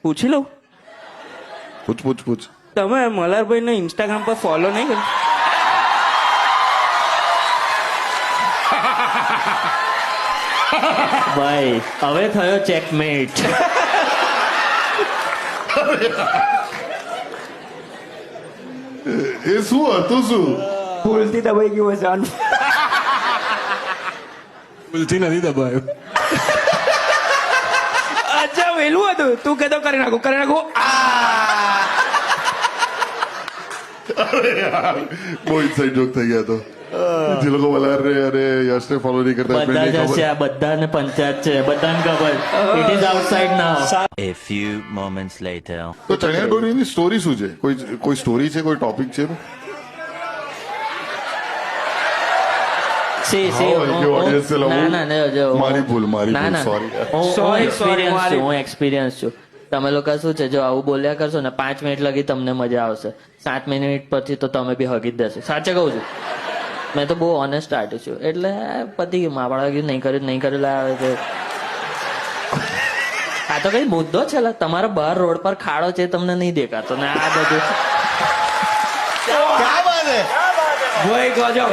પૂછી લઉં પૂછ તમે મલ્હારભાઈને ઇન્સ્ટાગ્રામ પર ફોલો નહીં કર્યું? ભાઈ હવે થયો ચેકમેટ. એ શું હતું શું ભૂલથી દબાઈ ગયું હશે ભૂલથી નથી દબાયો. અચ્છા વેલું હતું. તું કહેતો કરી નાખું બહુ ઇનસાઇડ જોક થઈ ગયા તો જે લોકો મલ્હારને અને યશને ફોલો નહીં કરતા બધા એમને જ ખબર. હશે, આ બધાને પંચાયત છે, બધાને ખબર. It is outside now. A few moments later. તો ચણિયા ચોળીની સ્ટોરી શું છે? કોઈ સ્ટોરી છે, કોઈ ટોપિક છે? સી audience છે લોકો. ના જો મારી ભૂલ, ના sorry. હું એક્સપિરિયન્સ છું. તમે લોકો શું છે, જો આવું બોલ્યા કરશો ને 5 મિનિટ લગી તમને મજા આવશે, 7 મિનિટ પછી તો તમે બી હગી જ દેશો. સાચે કહું છું, મેં તો બહુ ઓનેસ્ટ આર્ટિસ્ટ છું. એટલે પતિ મારા નહીં કર્યું આવે છે. આ તો કઈ મુદ્દો છે લા. તમારા બહાર રોડ પર ખાડો છે, તમને નહીં દેખાતો ને આ બધું. ભાઈ ગજો